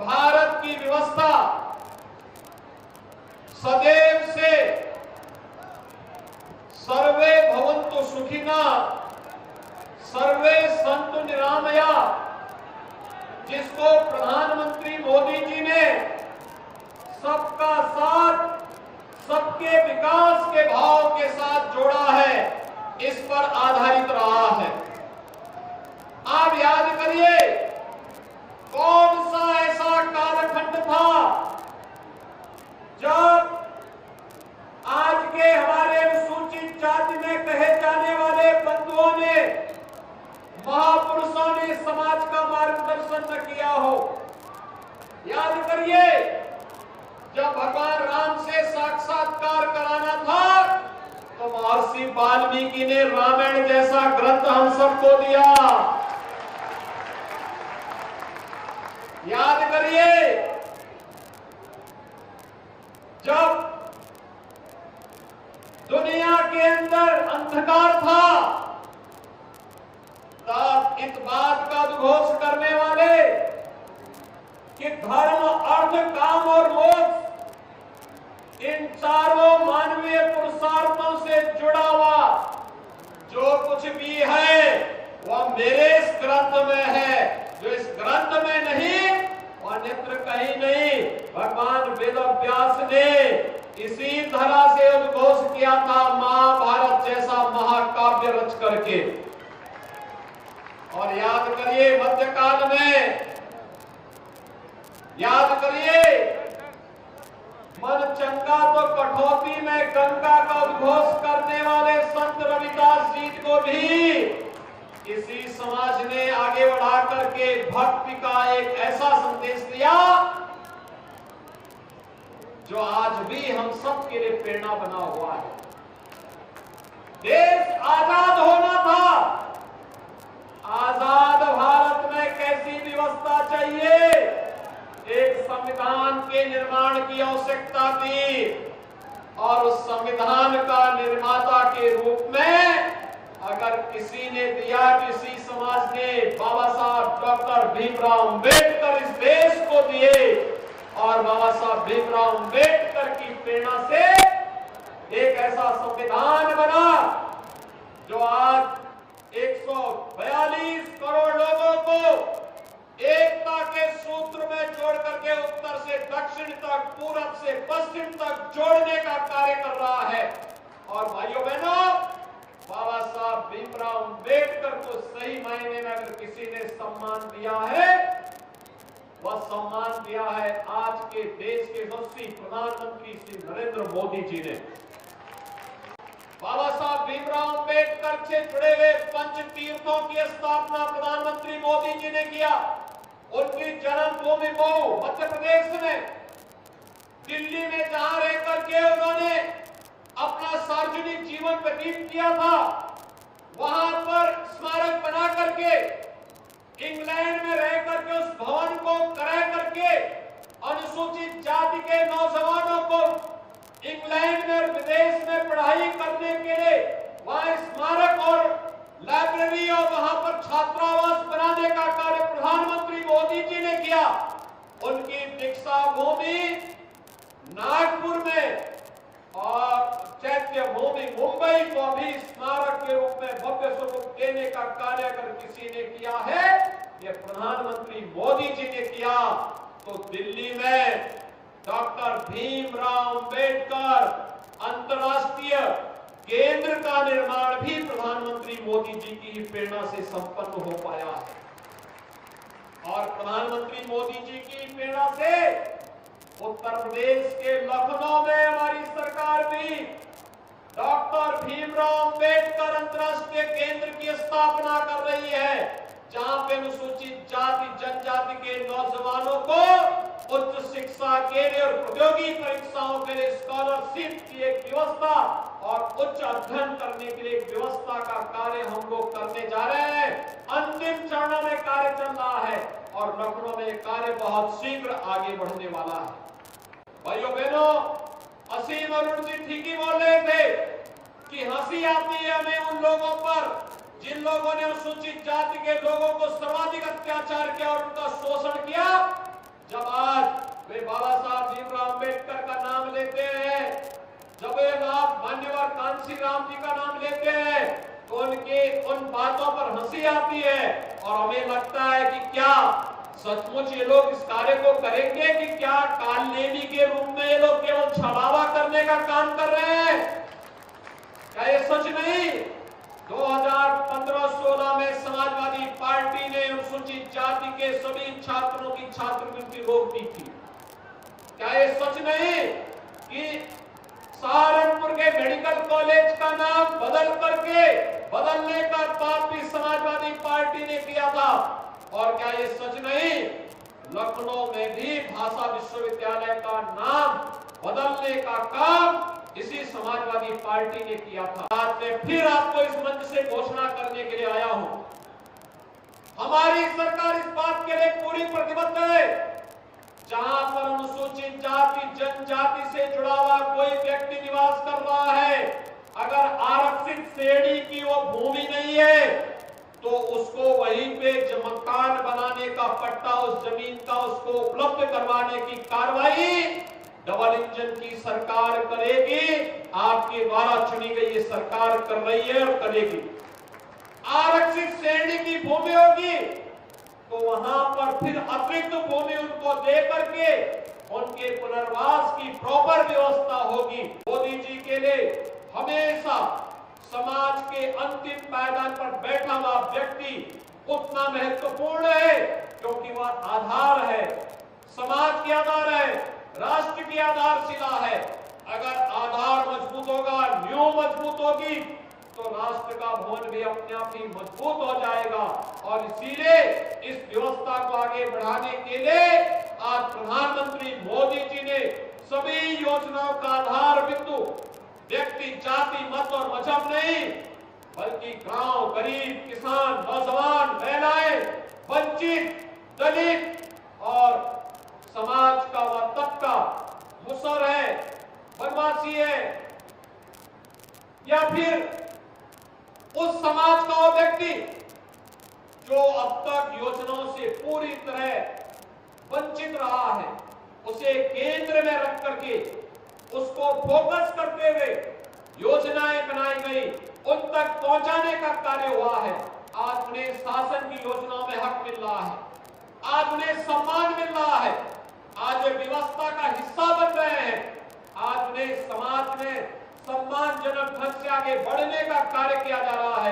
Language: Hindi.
भारत की व्यवस्था सदैव से सर्वे भवन्तु सुखिनः, सर्वे सन्तु निरामया, जिसको प्रधानमंत्री मोदी जी ने सबका साथ, सबके विकास के भाव के साथ जोड़ा है, इस पर आधारित रहा है। आप याद करिए, कौन सा ऐसा कालखंड था जब आज के हमारे अनुसूचित जाति में कहे जाने वाले बंधुओं ने, महापुरुषों ने समाज का मार्गदर्शन न किया हो। याद करिए, जब भगवान राम से साक्षात्कार कराना था तो महर्षि वाल्मीकि ने रामायण जैसा ग्रंथ हम सबको दिया। याद करिए, जब दुनिया के अंदर अंधकार था तब इस बात का उद्घोष करने वाले कि धर्म, अर्थ, काम और मोक्ष, इन चारों मानवीय पुरुषार्थों से जुड़ा हुआ जो कुछ भी है वह मेरे इस ग्रंथ में है। जो इस ग्रंथ में नहीं वह अन्यत्र कहीं नहीं। भगवान वेद व्यास ने इसी तरह से उद्घोष किया था, महाभारत जैसा महाकाव्य रच करके। और याद करिए, मध्यकाल में याद करिए, मन चंगा तो कठौती में गंगा का उद्घोष करने वाले संत रविदास जी को भी इसी समाज ने आगे बढ़ा करके भक्ति का एक ऐसा संदेश दिया जो आज भी हम सब के लिए प्रेरणा बना हुआ है। देश आजाद होना था, आजाद भारत में कैसी व्यवस्था चाहिए, एक संविधान के निर्माण की आवश्यकता थी। और उस संविधान का निर्माता के रूप में अगर किसी ने दिया, किसी समाज ने, बाबा साहब डॉक्टर भीमराव अंबेडकर इस देश को दिए। और बाबा साहब भीमराव अंबेडकर की प्रेरणा से एक ऐसा संविधान बना जो आज 142 करोड़ लोगों को एकता के सूत्र में जोड़ करके उत्तर से दक्षिण तक, पूरब से पश्चिम तक जोड़ने का कार्य कर रहा है। और भाइयों बहनों, बाबा साहब भीमराव अंबेडकर को सही मायने में अगर किसी ने सम्मान दिया है, वह सम्मान दिया है आज के देश के यशस्वी प्रधानमंत्री श्री नरेंद्र मोदी जी ने। बाबा साहब भीमराव अंबेडकर से जुड़े हुए पंच तीर्थों की स्थापना प्रधानमंत्री मोदी जी ने किया। उनकी जन्मभूमि मऊ मध्य प्रदेश में, दिल्ली में जहां रह करके उन्होंने अपना सार्वजनिक जीवन व्यतीत किया था, वहां पर स्मारक बना करके, इंग्लैंड में रह करके उस भवन को क्रय करके अनुसूचित जाति के नौजवानों को इंग्लैंड में, विदेश में पढ़ाई करने के लिए वहां स्मारक और लाइब्रेरी और वहां पर छात्रावास बनाने का कार्य प्रधानमंत्री मोदी जी ने किया। उनकी दीक्षा भूमि नागपुर में और चैत्य भूमि मुंबई को भी स्मारक के रूप में भव्य स्वरूप देने का कार्य अगर किसी ने किया है, ये प्रधानमंत्री मोदी जी ने किया। तो दिल्ली में डॉक्टर भीमराव अंबेडकर अंतर्राष्ट्रीय केंद्र का निर्माण भी प्रधानमंत्री मोदी जी की प्रेरणा से संपन्न हो पाया है। और प्रधानमंत्री मोदी जी की प्रेरणा से उत्तर प्रदेश के लखनऊ में हमारी सरकार भी डॉक्टर भीमराव अंबेडकर अंतर्राष्ट्रीय केंद्र की स्थापना कर रही है, जहां पे अनुसूचित जाति जनजाति के नौजवानों को उच्च शिक्षा के लिए और प्रतियोगी परीक्षाओं के लिए स्कॉलरशिप की एक व्यवस्था और उच्च अध्ययन करने के लिए एक व्यवस्था का कार्य हम लोग करने जा रहे हैं। अंतिम चरणों में कार्य चल रहा है और लखनऊ में कार्य बहुत शीघ्र आगे बढ़ने वाला है। भाइयों बहनों, असीम अरुण जी ठीक ही बोल रहे थे कि हंसी आती है हमें उन लोगों पर जिन लोगों ने अनुसूचित जाति के लोगों को सर्वाधिक अत्याचार किया और उनका शोषण किया। जब उन बातों पर हंसी आती है और हमें लगता है कि क्या सचमुच ये लोग इस कार्य को करेंगे कि क्या कालनेमी के रूप में ये लोग केवल छलावा करने का काम कर रहे हैं? क्या ये सच नहीं? 2015-16 में समाजवादी पार्टी ने अनुसूचित जाति के सभी छात्रों की छात्रवृत्ति रोक दी थी। क्या ये सच नहीं कि सहारनपुर के मेडिकल कॉलेज का नाम बदलने का पाप भी समाजवादी पार्टी ने किया था? और क्या ये सच नहीं, लखनऊ में भी भाषा विश्वविद्यालय का नाम बदलने का काम इसी समाजवादी पार्टी ने किया था। आज मैं फिर आपको इस मंच से घोषणा करने के लिए आया हूं, हमारी सरकार इस बात के लिए पूरी प्रतिबद्ध है, जहां पर अनुसूचित जाति जनजाति से जुड़ा हुआ कोई व्यक्ति निवास कर रहा है, अगर आरक्षित श्रेणी की वो भूमि नहीं है तो उसको वहीं पे मकान बनाने का पट्टा उस जमीन का उसको उपलब्ध करवाने की कार्रवाई डबल इंजन की सरकार करेगी। आपके द्वारा चुनी गई ये सरकार कर रही है और करेगी। आरक्षित श्रेणी की भूमि होगी तो वहां पर फिर अतिरिक्त भूमि उनको दे करके उनके पुनर्वास की प्रॉपर व्यवस्था होगी। मोदी जी के लिए हमेशा समाज के अंतिम पायदान पर बैठा हुआ व्यक्ति उतना महत्वपूर्ण है क्योंकि वह आधार है, समाज की आधार है, राष्ट्र की आधारशिला है। अगर आधार मजबूत होगा, नींव मजबूत होगी तो राष्ट्र का भवन भी अपने आप ही मजबूत हो जाएगा। और इसीलिए इस व्यवस्था को आगे बढ़ाने के लिए आज प्रधानमंत्री मोदी जी ने सभी योजनाओं का आधार बिंदु व्यक्ति, जाति, मत और मजहब नहीं बल्कि गांव, गरीब, किसान, नौजवान, महिलाएं, वंचित, दलित और समाज का वह तबका, मुसर है, बनवासी है या फिर उस समाज का वो व्यक्ति जो अब तक योजनाओं से पूरी तरह वंचित रहा है, उसे केंद्र में रख करके उसको फोकस करते हुए योजनाएं बनाई गई, उन तक पहुंचाने का कार्य हुआ है। आज उन्हें शासन की योजनाओं में हक मिल रहा है, आज उन्हें सम्मान मिल रहा है, आज वे व्यवस्था का हिस्सा बन रहे हैं, आज उन्हें समाज में सम्मानजनक ढंग से आगे बढ़ने का कार्य किया जा रहा है।